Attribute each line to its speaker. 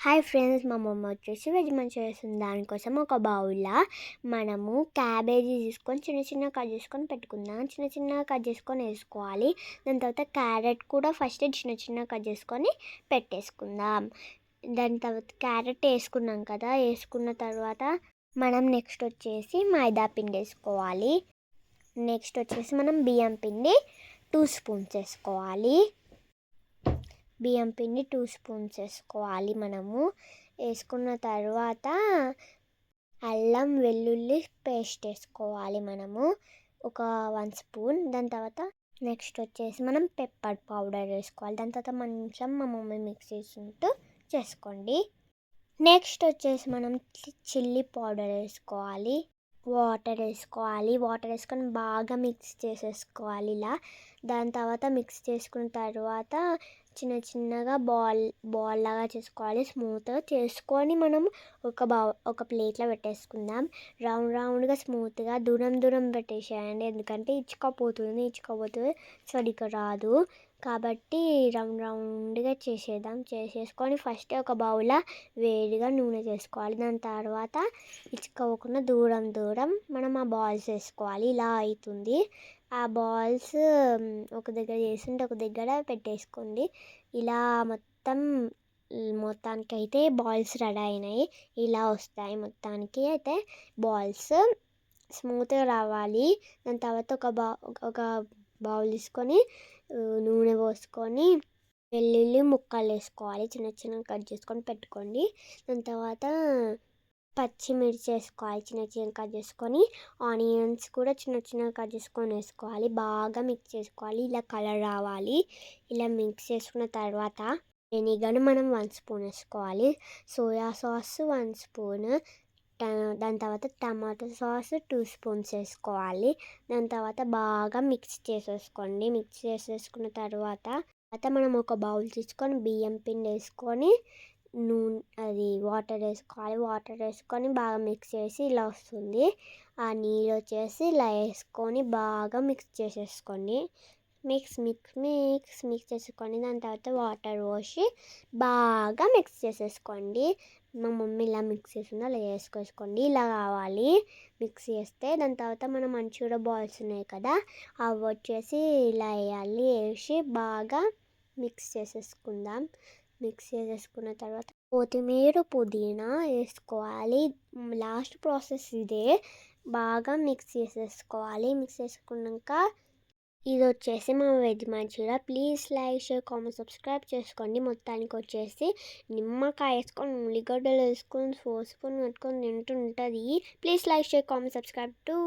Speaker 1: Hi friends, మా మమ్మ వచ్చేసి వెజ్ మంచూరియా చేస్తుంది. దానికోసం ఒక బౌల్లో మనము క్యాబేజీ తీసుకొని చిన్న చిన్న కట్ చేసుకొని పెట్టుకుందాం. చిన్న చిన్న కట్ చేసుకొని వేసుకోవాలి. దాని తర్వాత క్యారెట్ కూడా ఫస్ట్ చిన్న చిన్న కట్ చేసుకొని పెట్టేసుకుందాం. దాని తర్వాత క్యారెట్ వేసుకున్నాం కదా, వేసుకున్న తర్వాత మనం నెక్స్ట్ వచ్చేసి మైదా పిండి వేసుకోవాలి. నెక్స్ట్ వచ్చేసి మనం బియ్యం పిండి 2 స్పూన్స్ వేసుకోవాలి. బియ్యం పిండి 2 స్పూన్స్ వేసుకోవాలి. మనము వేసుకున్న తర్వాత అల్లం వెల్లుల్లి పేస్ట్ వేసుకోవాలి. మనము ఒక 1 స్పూన్. దాని తర్వాత నెక్స్ట్ వచ్చేసి మనం పెప్పర్ పౌడర్ వేసుకోవాలి. దాని తర్వాత కొంచెం మా మమ్మీ మిక్స్ చేసుకుంటూ చేసుకోండి. నెక్స్ట్ వచ్చేసి మనం చిల్లీ పౌడర్ వేసుకోవాలి. వాటర్ వేసుకొని బాగా మిక్స్ చేసేసుకోవాలి ఇలా. దాని తర్వాత మిక్స్ చేసుకున్న తర్వాత చిన్న చిన్నగా బాల్ లాగా చేసుకోవాలి. స్మూత్గా చేసుకొని మనం ఒక ప్లేట్లో పెట్టేసుకుందాం. రౌండ్గా స్మూత్గా దూరం పెట్టేసేయండి. ఎందుకంటే ఇచ్చుకపోతుంది సరిగ్గా రాదు. కాబట్టి రౌండ్గా చేసేసుకొని ఫస్ట్ ఒక బౌల్లో వేడిగా నూనె చేసుకోవాలి. దాని తర్వాత ఇచ్చుకోకుండా దూరం మనం ఆ బాల్స్ వేసుకోవాలి. ఇలా అవుతుంది. ఆ బాల్స్ ఒక దగ్గర చేస్తుంటే ఒక దగ్గర పెట్టేసుకోండి. ఇలా మొత్తానికి అయితే బాల్స్ రెడీ అయినాయి. ఇలా వస్తాయి మొత్తానికి అయితే బాల్స్ స్మూత్గా రావాలి. దాని తర్వాత ఒక బౌల్ తీసుకొని నూనె పోసుకొని వెల్లుల్లి ముక్కలు వేసుకోవాలి. చిన్న కట్ చేసుకొని పెట్టుకోండి. దాని తర్వాత పచ్చిమిర్చి వేసుకోవాలి. చిన్న కట్ చేసుకొని ఆనియన్స్ కూడా చిన్న కట్ చేసుకొని వేసుకోవాలి. బాగా మిక్స్ చేసుకోవాలి. ఇలా కలర్ రావాలి. ఇలా మిక్స్ చేసుకున్న తర్వాత వెనిగర్ మనం 1 స్పూన్ వేసుకోవాలి. Soya sauce 1 spoon. దాని తర్వాత టమాటో సాస్ 2 స్పూన్స్ వేసుకోవాలి. దాని తర్వాత బాగా మిక్స్ చేసేసుకోండి. మిక్స్ చేసేసుకున్న తర్వాత మనం ఒక బౌల్ తీసుకొని బియ్యం పిండి వేసుకొని వాటర్ వేసుకోవాలి. వాటర్ వేసుకొని బాగా మిక్స్ చేసి ఇలా వస్తుంది. ఆ నీళ్ళు వచ్చేసి ఇలా వేసుకొని బాగా మిక్స్ చేసేసుకోండి. మిక్స్ చేసుకొని దాని తర్వాత వాటర్ పోసి బాగా మిక్స్ చేసేసుకోండి. మా మమ్మీ ఇలా మిక్స్ చేసిందో అలా వేసుకోండి. ఇలా కావాలి మిక్స్ చేస్తే. దాని తర్వాత మనం మంచూరియా బాల్స్ ఉన్నాయి కదా, అవి వచ్చేసి ఇలా వేయాలి. వేసి బాగా మిక్స్ చేసేసుకుందాం. మిక్స్ చేసేసుకున్న తర్వాత కొత్తిమీర పుదీనా వేసుకోవాలి. లాస్ట్ ప్రాసెస్ ఇదే. బాగా మిక్స్ చేసేసుకోవాలి. మిక్స్ చేసుకున్నాక ఇది వచ్చేసి మా veg manchuria. Please like, share, comment, subscribe చేసుకోండి. మొత్తానికి వచ్చేసి నిమ్మకాయ వేసుకొని ఉల్లిగడ్డలు వేసుకొని 4 స్పూన్ పెట్టుకొని తింటుంటుంది. Please like, share, comment, subscribe to